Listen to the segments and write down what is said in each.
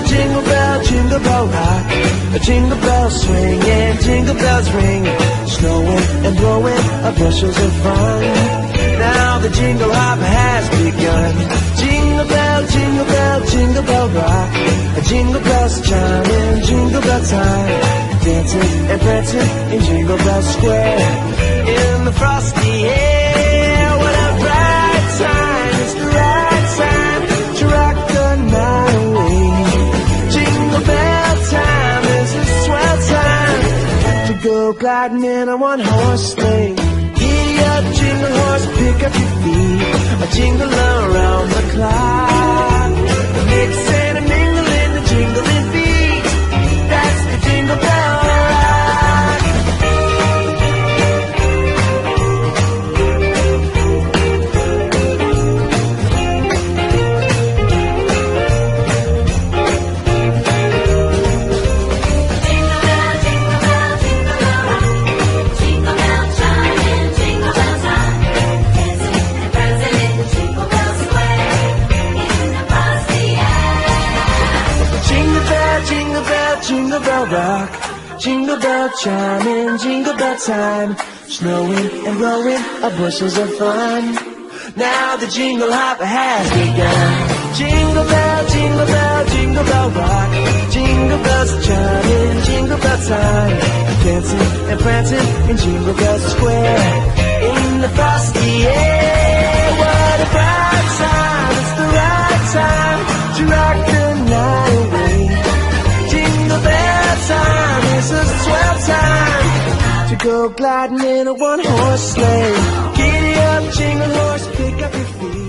Jingle bell, jingle bell rock. A jingle bell swing and jingle bells ring. Snowing and blowing bushels of fun. Now the jingle hop has begun. Jingle bell, jingle bell, jingle bell rock. A jingle bells chiming, jingle bell time. Dancing and prancing in Jingle Bell Square. In the frosty air, what a bright time. It's the right time to rock the night away. Jingle bell time is a swell time to go gliding in a one-horse sleigh. Giddy up, jingle horse, pick up your feet. A jingle around the clock. Mix and a mingle in the jingling beat. That's the Jingle Bell Rock. Jingle bell rock, jingle bell chiming, jingle bell time. Snowing and blowing bushels of fun. Now the jingle hop has begun. Jingle bell, jingle bell, jingle bell rock. Jingle bells chiming, jingle bell time. Dancing and prancing in Jingle Bell Square. In the frosty air, what a bright time. It's the right time to rock the night away. Jingle bell time is a swell time to go gliding in a one-horse sleigh. Giddy up, jingle horse, pick up your feet.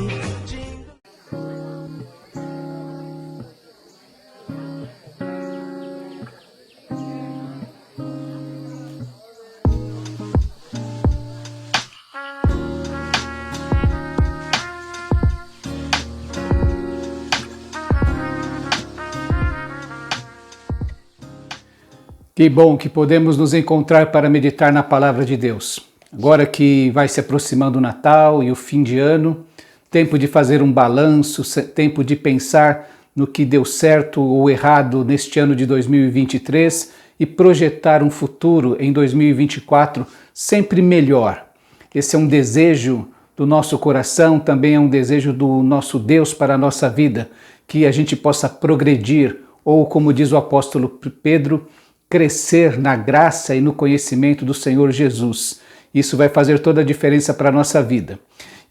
Que bom que podemos nos encontrar para meditar na Palavra de Deus. Agora que vai se aproximando o Natal e o fim de ano, tempo de fazer um balanço, tempo de pensar no que deu certo ou errado neste ano de 2023 e projetar um futuro em 2024 sempre melhor. Esse é um desejo do nosso coração, também é um desejo do nosso Deus para a nossa vida, que a gente possa progredir, ou como diz o apóstolo Pedro, crescer na graça e no conhecimento do Senhor Jesus. Isso vai fazer toda a diferença para a nossa vida.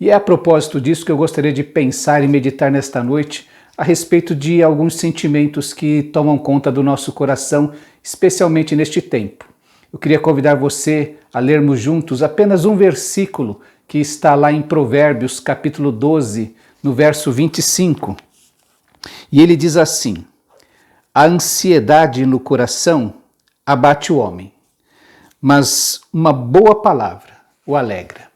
E é a propósito disso que eu gostaria de pensar e meditar nesta noite a respeito de alguns sentimentos que tomam conta do nosso coração, especialmente neste tempo. Eu queria convidar você a lermos juntos apenas um versículo que está lá em Provérbios, capítulo 12, no verso 25. E ele diz assim: a ansiedade no coração abate o homem, mas uma boa palavra o alegra.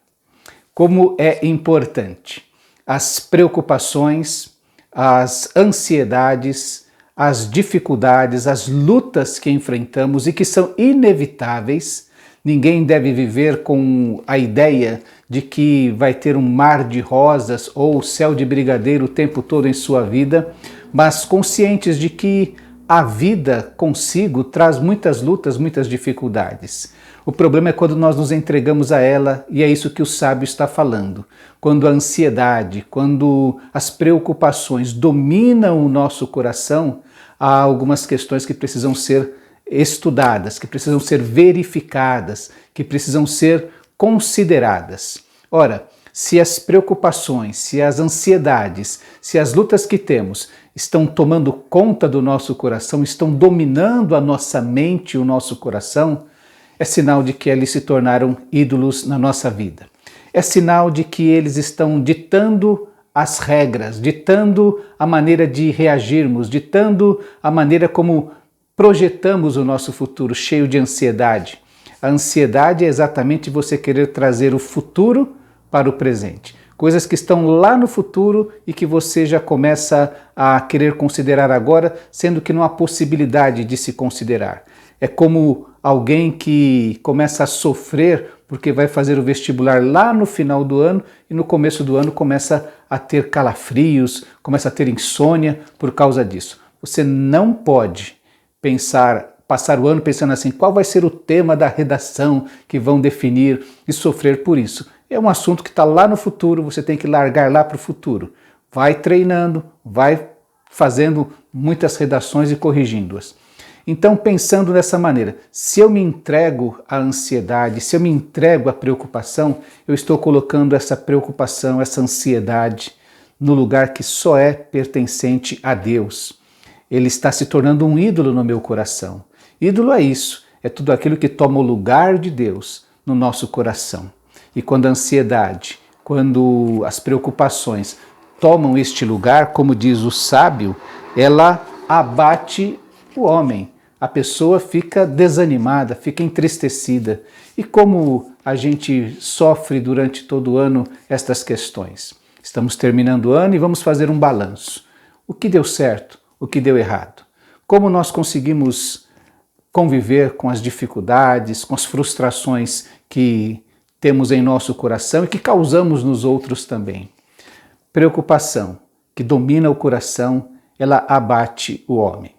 Como é importante as preocupações, as ansiedades, as dificuldades, as lutas que enfrentamos e que são inevitáveis. Ninguém deve viver com a ideia de que vai ter um mar de rosas ou céu de brigadeiro o tempo todo em sua vida, mas conscientes de que a vida consigo traz muitas lutas, muitas dificuldades. O problema é quando nós nos entregamos a ela, e é isso que o sábio está falando. Quando a ansiedade, quando as preocupações dominam o nosso coração, há algumas questões que precisam ser estudadas, que precisam ser verificadas, que precisam ser consideradas. Ora, se as preocupações, se as ansiedades, se as lutas que temos estão tomando conta do nosso coração, estão dominando a nossa mente e o nosso coração, é sinal de que eles se tornaram ídolos na nossa vida. É sinal de que eles estão ditando as regras, ditando a maneira de reagirmos, ditando a maneira como projetamos o nosso futuro, cheio de ansiedade. A ansiedade é exatamente você querer trazer o futuro para o presente. Coisas que estão lá no futuro e que você já começa a querer considerar agora, sendo que não há possibilidade de se considerar. É como alguém que começa a sofrer porque vai fazer o vestibular lá no final do ano e no começo do ano começa a ter calafrios, começa a ter insônia por causa disso. Você não pode passar o ano pensando assim, qual vai ser o tema da redação que vão definir e sofrer por isso. É um assunto que está lá no futuro, você tem que largar lá para o futuro. Vai treinando, vai fazendo muitas redações e corrigindo-as. Então, pensando dessa maneira, se eu me entrego à ansiedade, se eu me entrego à preocupação, eu estou colocando essa preocupação, essa ansiedade no lugar que só é pertencente a Deus. Ele está se tornando um ídolo no meu coração. Ídolo é isso, é tudo aquilo que toma o lugar de Deus no nosso coração. E quando a ansiedade, quando as preocupações tomam este lugar, como diz o sábio, ela abate o homem. A pessoa fica desanimada, fica entristecida. E como a gente sofre durante todo o ano estas questões? Estamos terminando o ano e vamos fazer um balanço. O que deu certo? O que deu errado? Como nós conseguimos conviver com as dificuldades, com as frustrações que temos em nosso coração e que causamos nos outros também? Preocupação que domina o coração, ela abate o homem.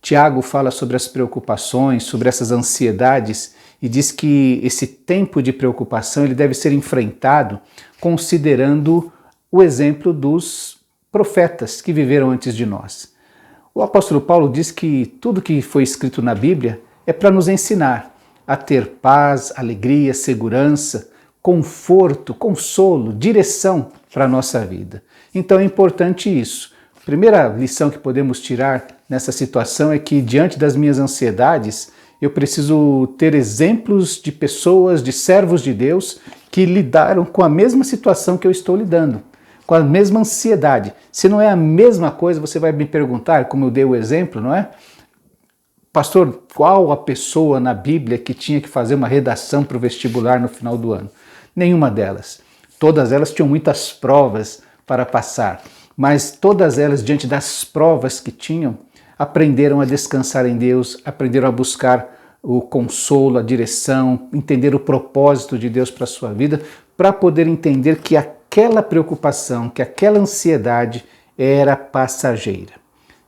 Tiago fala sobre as preocupações, sobre essas ansiedades e diz que esse tempo de preocupação ele deve ser enfrentado considerando o exemplo dos profetas que viveram antes de nós. O apóstolo Paulo diz que tudo que foi escrito na Bíblia é para nos ensinar a ter paz, alegria, segurança, conforto, consolo, direção para a nossa vida. Então é importante isso. A primeira lição que podemos tirar nessa situação é que, diante das minhas ansiedades, eu preciso ter exemplos de pessoas, de servos de Deus, que lidaram com a mesma situação que eu estou lidando, com a mesma ansiedade. Se não é a mesma coisa, você vai me perguntar, como eu dei o exemplo, não é? Pastor, qual a pessoa na Bíblia que tinha que fazer uma redação para o vestibular no final do ano? Nenhuma delas. Todas elas tinham muitas provas para passar, mas todas elas, diante das provas que tinham, aprenderam a descansar em Deus, aprenderam a buscar o consolo, a direção, entender o propósito de Deus para a sua vida, para poder entender que aquela preocupação, que aquela ansiedade era passageira.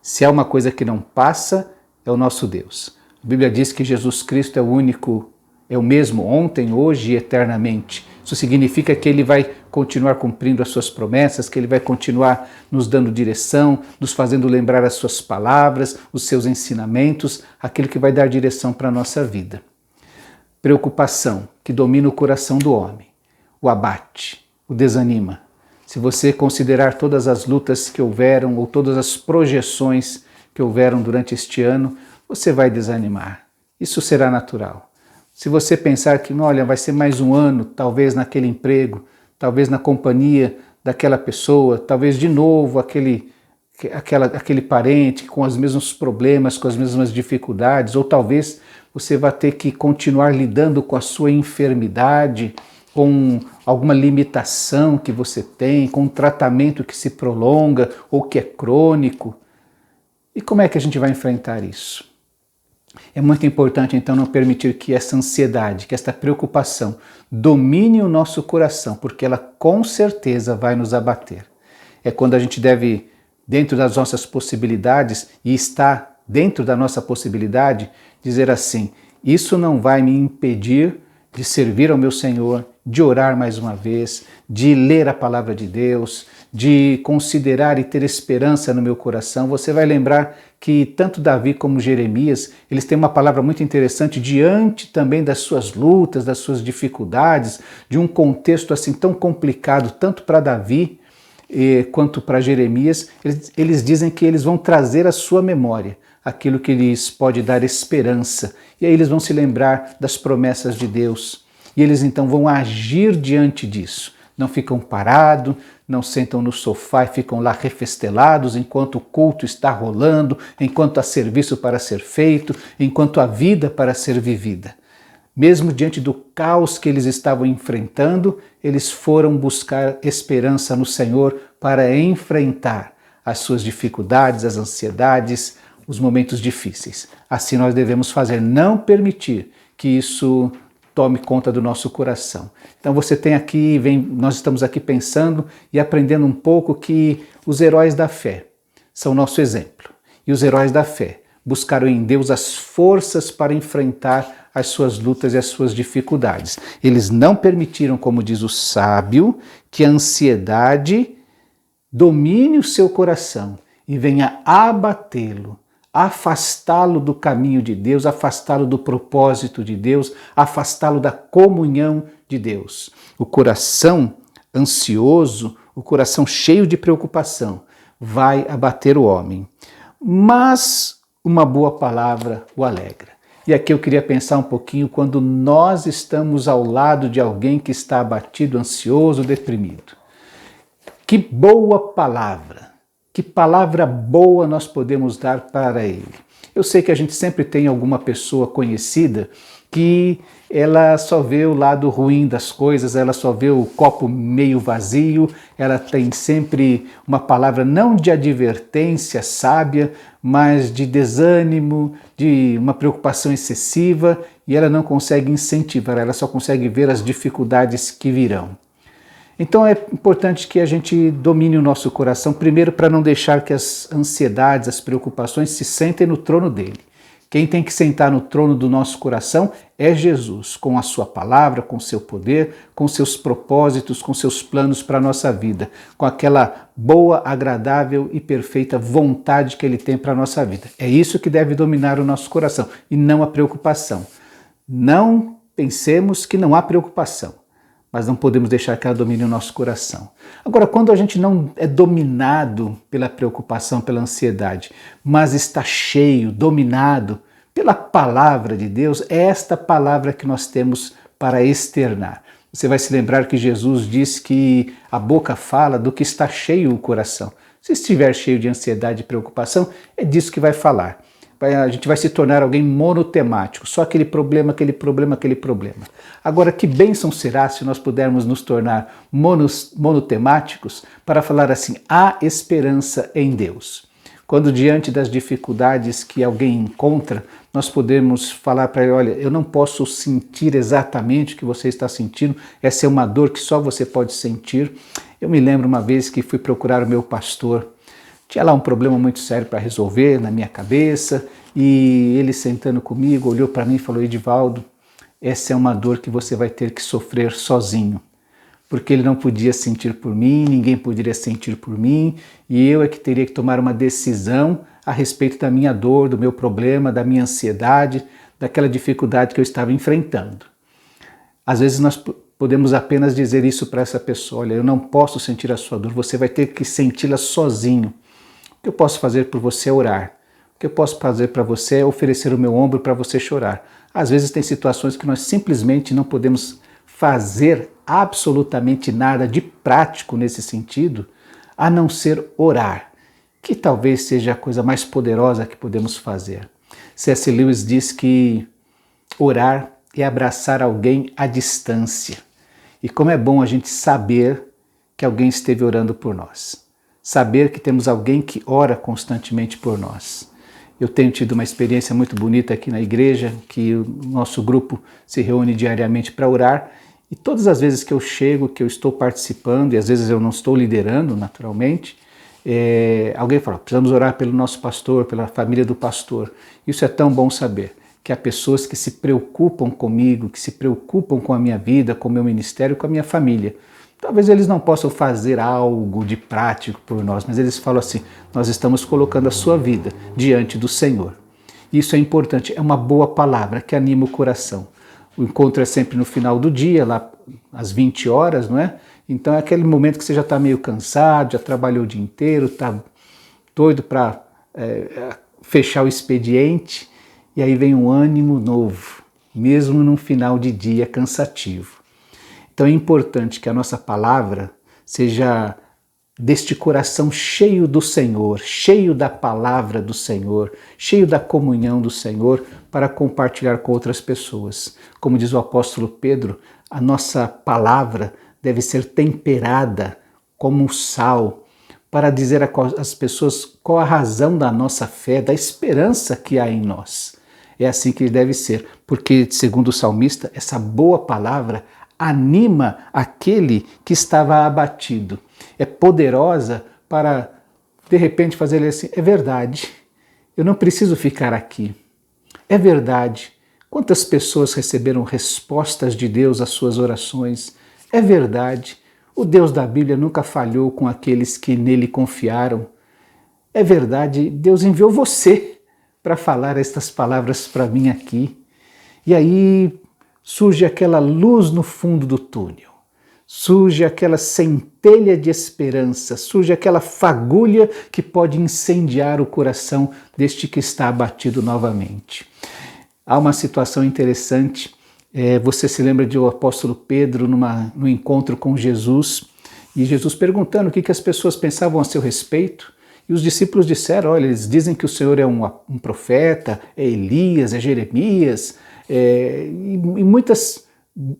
Se há uma coisa que não passa, é o nosso Deus. A Bíblia diz que Jesus Cristo é o único, é o mesmo ontem, hoje e eternamente. Isso significa que Ele vai continuar cumprindo as suas promessas, que Ele vai continuar nos dando direção, nos fazendo lembrar as suas palavras, os seus ensinamentos, aquilo que vai dar direção para a nossa vida. Preocupação que domina o coração do homem, o abate, o desanima. Se você considerar todas as lutas que houveram ou todas as projeções que houveram durante este ano, você vai desanimar. Isso será natural. Se você pensar que, olha, vai ser mais um ano, talvez naquele emprego, talvez na companhia daquela pessoa, talvez de novo aquele parente com os mesmos problemas, com as mesmas dificuldades, ou talvez você vai ter que continuar lidando com a sua enfermidade, com alguma limitação que você tem, com um tratamento que se prolonga ou que é crônico. E como é que a gente vai enfrentar isso? É muito importante, então, não permitir que essa ansiedade, que esta preocupação domine o nosso coração, porque ela com certeza vai nos abater. É quando a gente deve, dentro das nossas possibilidades, e está dentro da nossa possibilidade, dizer assim, isso não vai me impedir de servir ao meu Senhor, de orar mais uma vez, de ler a palavra de Deus, de considerar e ter esperança no meu coração. Você vai lembrar que tanto Davi como Jeremias, eles têm uma palavra muito interessante diante também das suas lutas, das suas dificuldades, de um contexto assim tão complicado, tanto para Davi quanto para Jeremias. Eles dizem que eles vão trazer à sua memória aquilo que lhes pode dar esperança. E aí eles vão se lembrar das promessas de Deus. E eles então vão agir diante disso. Não ficam parados, não sentam no sofá e ficam lá refestelados enquanto o culto está rolando, enquanto há serviço para ser feito, enquanto há vida para ser vivida. Mesmo diante do caos que eles estavam enfrentando, eles foram buscar esperança no Senhor para enfrentar as suas dificuldades, as ansiedades, os momentos difíceis. Assim nós devemos fazer, não permitir que isso tome conta do nosso coração. Então você tem aqui, nós estamos aqui pensando e aprendendo um pouco que os heróis da fé são nosso exemplo. E os heróis da fé buscaram em Deus as forças para enfrentar as suas lutas e as suas dificuldades. Eles não permitiram, como diz o sábio, que a ansiedade domine o seu coração e venha abatê-lo, afastá-lo do caminho de Deus, afastá-lo do propósito de Deus, afastá-lo da comunhão de Deus. O coração ansioso, o coração cheio de preocupação, vai abater o homem. Mas uma boa palavra o alegra. E aqui eu queria pensar um pouquinho quando nós estamos ao lado de alguém que está abatido, ansioso, deprimido. Que boa palavra! Que palavra boa nós podemos dar para ele. Eu sei que a gente sempre tem alguma pessoa conhecida que ela só vê o lado ruim das coisas, ela só vê o copo meio vazio, ela tem sempre uma palavra não de advertência sábia, mas de desânimo, de uma preocupação excessiva, e ela não consegue incentivar, ela só consegue ver as dificuldades que virão. Então é importante que a gente domine o nosso coração, primeiro para não deixar que as ansiedades, as preocupações se sentem no trono dele. Quem tem que sentar no trono do nosso coração é Jesus, com a sua palavra, com o seu poder, com seus propósitos, com seus planos para a nossa vida, com aquela boa, agradável e perfeita vontade que ele tem para a nossa vida. É isso que deve dominar o nosso coração e não a preocupação. Não pensemos que não há preocupação, mas não podemos deixar que ela domine o nosso coração. Agora, quando a gente não é dominado pela preocupação, pela ansiedade, mas está cheio, dominado pela palavra de Deus, é esta palavra que nós temos para externar. Você vai se lembrar que Jesus diz que a boca fala do que está cheio o coração. Se estiver cheio de ansiedade e preocupação, é disso que vai falar. A gente vai se tornar alguém monotemático, só aquele problema, aquele problema, aquele problema. Agora, que bênção será se nós pudermos nos tornar monotemáticos para falar assim, há esperança em Deus. Quando diante das dificuldades que alguém encontra, nós podemos falar para ele, olha, eu não posso sentir exatamente o que você está sentindo, essa é uma dor que só você pode sentir. Eu me lembro uma vez que fui procurar o meu pastor, tinha lá um problema muito sério para resolver na minha cabeça e ele sentando comigo olhou para mim e falou, Edivaldo, essa é uma dor que você vai ter que sofrer sozinho, porque ele não podia sentir por mim, ninguém poderia sentir por mim e eu é que teria que tomar uma decisão a respeito da minha dor, do meu problema, da minha ansiedade, daquela dificuldade que eu estava enfrentando. Às vezes nós podemos apenas dizer isso para essa pessoa, olha, eu não posso sentir a sua dor, você vai ter que senti-la sozinho. O que eu posso fazer por você é orar. O que eu posso fazer para você é oferecer o meu ombro para você chorar. Às vezes tem situações que nós simplesmente não podemos fazer absolutamente nada de prático nesse sentido, a não ser orar, que talvez seja a coisa mais poderosa que podemos fazer. C.S. Lewis diz que orar é abraçar alguém à distância. E como é bom a gente saber que alguém esteve orando por nós. Saber que temos alguém que ora constantemente por nós. Eu tenho tido uma experiência muito bonita aqui na igreja, que o nosso grupo se reúne diariamente para orar, e todas as vezes que eu chego, que eu estou participando, e às vezes eu não estou liderando naturalmente, alguém fala, precisamos orar pelo nosso pastor, pela família do pastor. Isso é tão bom saber, que há pessoas que se preocupam comigo, que se preocupam com a minha vida, com o meu ministério, com a minha família. Talvez eles não possam fazer algo de prático por nós, mas eles falam assim, nós estamos colocando a sua vida diante do Senhor. Isso é importante, é uma boa palavra que anima o coração. O encontro é sempre no final do dia, lá às 20 horas, não é? Então é aquele momento que você já está meio cansado, já trabalhou o dia inteiro, está doido para fechar o expediente, e aí vem um ânimo novo, mesmo num final de dia cansativo. Então é importante que a nossa palavra seja deste coração cheio do Senhor, cheio da palavra do Senhor, cheio da comunhão do Senhor para compartilhar com outras pessoas. Como diz o apóstolo Pedro, a nossa palavra deve ser temperada como um sal para dizer às pessoas qual a razão da nossa fé, da esperança que há em nós. É assim que deve ser, porque, segundo o salmista, essa boa palavra anima aquele que estava abatido. É poderosa para, de repente, fazer ele assim, é verdade, eu não preciso ficar aqui. É verdade. Quantas pessoas receberam respostas de Deus às suas orações? É verdade. O Deus da Bíblia nunca falhou com aqueles que nele confiaram. É verdade. Deus enviou você para falar estas palavras para mim aqui. E aí surge aquela luz no fundo do túnel. Surge aquela centelha de esperança, surge aquela fagulha que pode incendiar o coração deste que está abatido novamente. Há uma situação interessante, você se lembra do apóstolo Pedro no encontro com Jesus, e Jesus perguntando o que as pessoas pensavam a seu respeito, e os discípulos disseram, olha, eles dizem que o Senhor é um profeta, é Elias, é Jeremias, e muitas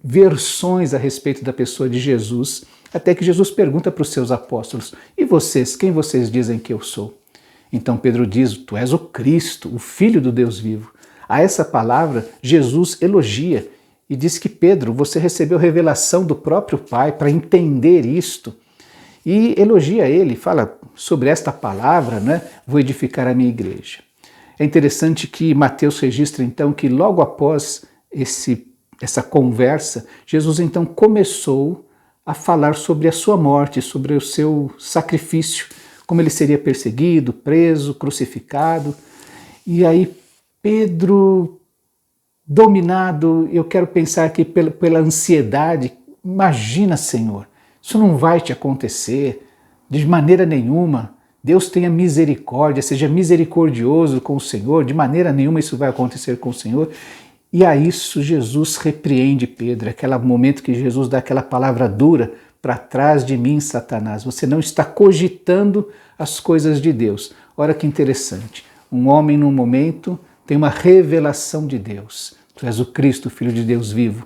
versões a respeito da pessoa de Jesus, até que Jesus pergunta para os seus apóstolos, e vocês, quem vocês dizem que eu sou? Então Pedro diz, tu és o Cristo, o Filho do Deus vivo. A essa palavra, Jesus elogia e diz que Pedro, você recebeu revelação do próprio Pai para entender isto. E elogia ele, fala sobre esta palavra, né? Vou edificar a minha igreja. É interessante que Mateus registra então que logo após essa conversa, Jesus então começou a falar sobre a sua morte, sobre o seu sacrifício, como ele seria perseguido, preso, crucificado. E aí Pedro, dominado, eu quero pensar aqui pela ansiedade, imagina, Senhor, isso não vai te acontecer de maneira nenhuma. Deus tenha misericórdia, seja misericordioso com o Senhor, de maneira nenhuma isso vai acontecer com o Senhor. E a isso Jesus repreende Pedro, aquele momento que Jesus dá aquela palavra dura, para trás de mim, Satanás, você não está cogitando as coisas de Deus. Olha que interessante, um homem num momento tem uma revelação de Deus. Tu és o Cristo, Filho de Deus vivo.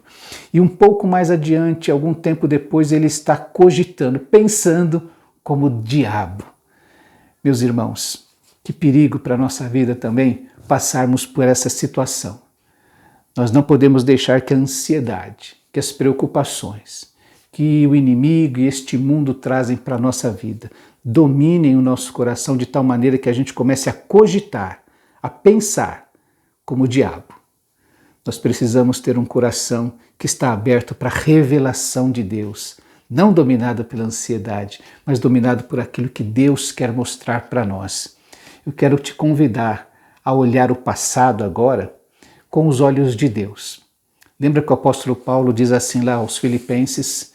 E um pouco mais adiante, algum tempo depois, ele está cogitando, pensando como diabo. Meus irmãos, que perigo para a nossa vida também passarmos por essa situação. Nós não podemos deixar que a ansiedade, que as preocupações, que o inimigo e este mundo trazem para a nossa vida, dominem o nosso coração de tal maneira que a gente comece a cogitar, a pensar como o diabo. Nós precisamos ter um coração que está aberto para a revelação de Deus, não dominado pela ansiedade, mas dominado por aquilo que Deus quer mostrar para nós. Eu quero te convidar a olhar o passado agora com os olhos de Deus. Lembra que o apóstolo Paulo diz assim lá aos Filipenses,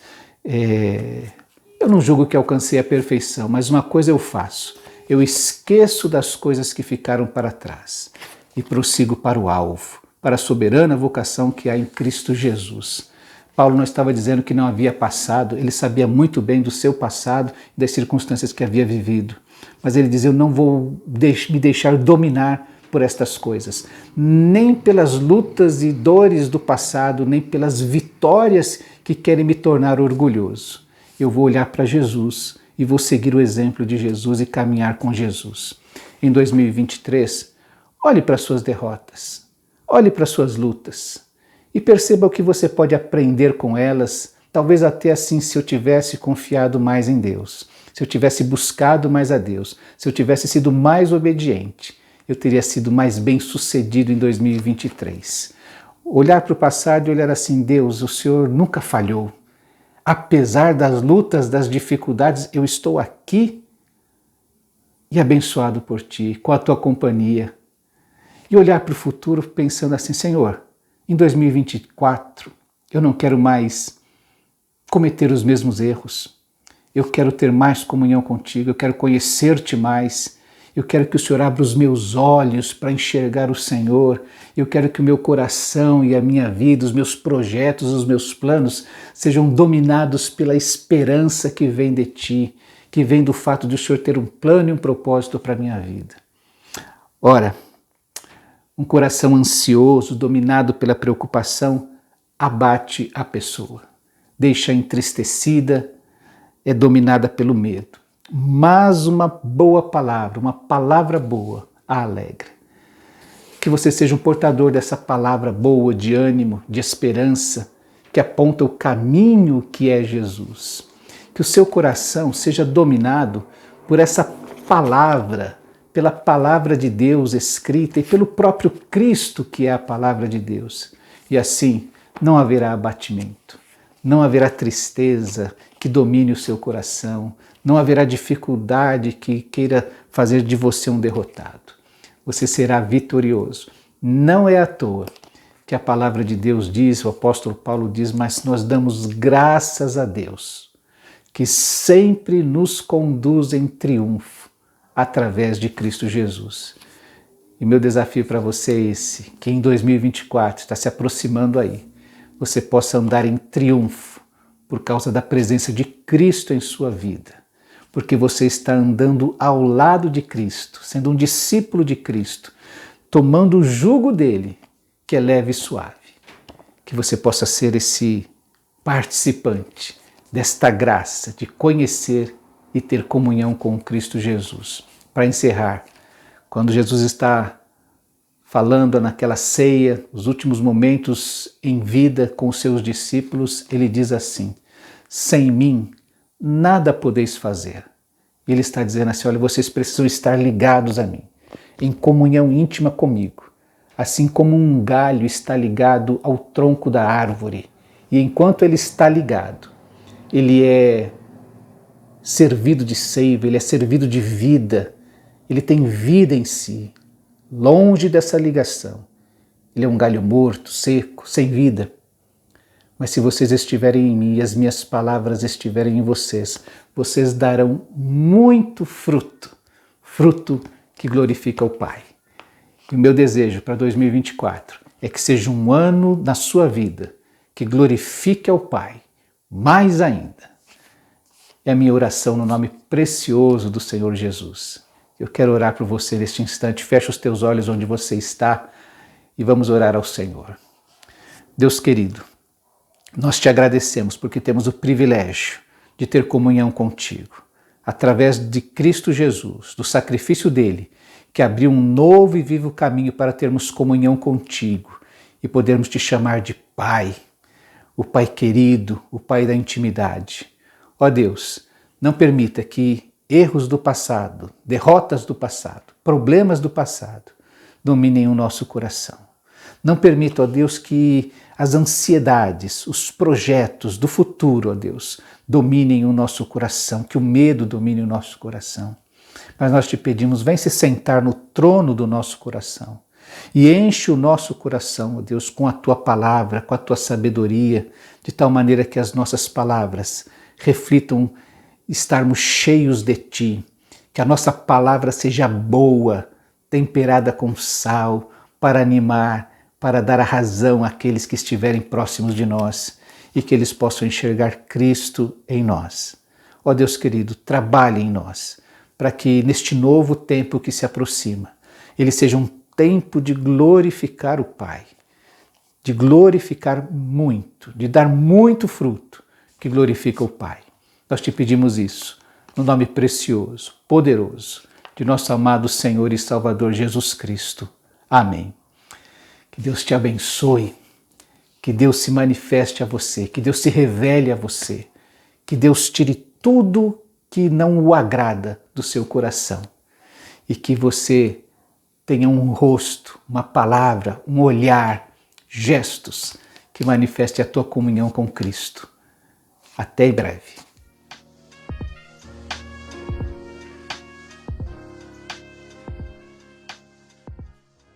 eu não julgo que alcancei a perfeição, mas uma coisa eu faço, eu esqueço das coisas que ficaram para trás e prossigo para o alvo, para a soberana vocação que há em Cristo Jesus. Paulo não estava dizendo que não havia passado, ele sabia muito bem do seu passado e das circunstâncias que havia vivido. Mas ele dizia, eu não vou me deixar dominar por estas coisas, nem pelas lutas e dores do passado, nem pelas vitórias que querem me tornar orgulhoso. Eu vou olhar para Jesus e vou seguir o exemplo de Jesus e caminhar com Jesus. Em 2023, olhe para suas derrotas, olhe para suas lutas e perceba o que você pode aprender com elas, talvez até assim se eu tivesse confiado mais em Deus, se eu tivesse buscado mais a Deus, se eu tivesse sido mais obediente, eu teria sido mais bem-sucedido em 2023. Olhar para o passado e olhar assim, Deus, o Senhor nunca falhou. Apesar das lutas, das dificuldades, eu estou aqui e abençoado por Ti, com a Tua companhia. E olhar para o futuro pensando assim, Senhor, em 2024 eu não quero mais cometer os mesmos erros. Eu quero ter mais comunhão contigo, eu quero conhecer-te mais. Eu quero que o Senhor abra os meus olhos para enxergar o Senhor. Eu quero que o meu coração e a minha vida, os meus projetos, os meus planos sejam dominados pela esperança que vem de Ti, que vem do fato de o Senhor ter um plano e um propósito para a minha vida. Ora, um coração ansioso, dominado pela preocupação, abate a pessoa, deixa entristecida, é dominada pelo medo. mas uma boa palavra, uma palavra boa, a alegra. Que você seja um portador dessa palavra boa, de ânimo, de esperança, que aponta o caminho que é Jesus. Que o seu coração seja dominado por essa palavra, pela palavra de Deus escrita e pelo próprio Cristo, que é a palavra de Deus. E assim não haverá abatimento, não haverá tristeza que domine o seu coração, não haverá dificuldade que queira fazer de você um derrotado. Você será vitorioso. Não é à toa que a palavra de Deus diz, o apóstolo Paulo diz, mas nós damos graças a Deus, que sempre nos conduz em triunfo através de Cristo Jesus. E meu desafio para você é esse, que em 2024 está se aproximando aí, você possa andar em triunfo por causa da presença de Cristo em sua vida, porque você está andando ao lado de Cristo, sendo um discípulo de Cristo, tomando o jugo dele, que é leve e suave. Que você possa ser esse participante desta graça de conhecer e ter comunhão com Cristo Jesus. Para encerrar, quando Jesus está falando naquela ceia, os últimos momentos em vida com os seus discípulos, ele diz assim: sem mim nada podeis fazer. Ele está dizendo assim, olha, vocês precisam estar ligados a mim, em comunhão íntima comigo, assim como um galho está ligado ao tronco da árvore. E enquanto ele está ligado, ele é servido de seiva, ele é servido de vida, ele tem vida em si, longe dessa ligação. Ele é um galho morto, seco, sem vida. Mas se vocês estiverem em mim e as minhas palavras estiverem em vocês, vocês darão muito fruto, fruto que glorifica o Pai. E o meu desejo para 2024 é que seja um ano na sua vida que glorifique ao Pai, mais ainda. É a minha oração no nome precioso do Senhor Jesus. Eu quero orar por você neste instante. Fecha os teus olhos onde você está e vamos orar ao Senhor. Deus querido, nós te agradecemos porque temos o privilégio de ter comunhão contigo, através de Cristo Jesus, do sacrifício dele, que abriu um novo e vivo caminho para termos comunhão contigo e podermos te chamar de Pai, o Pai querido, o Pai da intimidade. Ó Deus, não permita que erros do passado, derrotas do passado, problemas do passado dominem o nosso coração. Não permita, ó Deus, que as ansiedades, os projetos do futuro, ó Deus, dominem o nosso coração, que o medo domine o nosso coração. Mas nós te pedimos, vem se sentar no trono do nosso coração e enche o nosso coração, ó Deus, com a tua palavra, com a tua sabedoria, de tal maneira que as nossas palavras reflitam estarmos cheios de ti, que a nossa palavra seja boa, temperada com sal, para animar, para dar a razão àqueles que estiverem próximos de nós e que eles possam enxergar Cristo em nós. Ó Deus querido, trabalhe em nós, para que neste novo tempo que se aproxima, ele seja um tempo de glorificar o Pai, de glorificar muito, de dar muito fruto que glorifica o Pai. Nós te pedimos isso, no nome precioso, poderoso, de nosso amado Senhor e Salvador Jesus Cristo. Amém. Que Deus te abençoe, que Deus se manifeste a você, que Deus se revele a você, que Deus tire tudo que não o agrada do seu coração e que você tenha um rosto, uma palavra, um olhar, gestos que manifeste a tua comunhão com Cristo. Até em breve.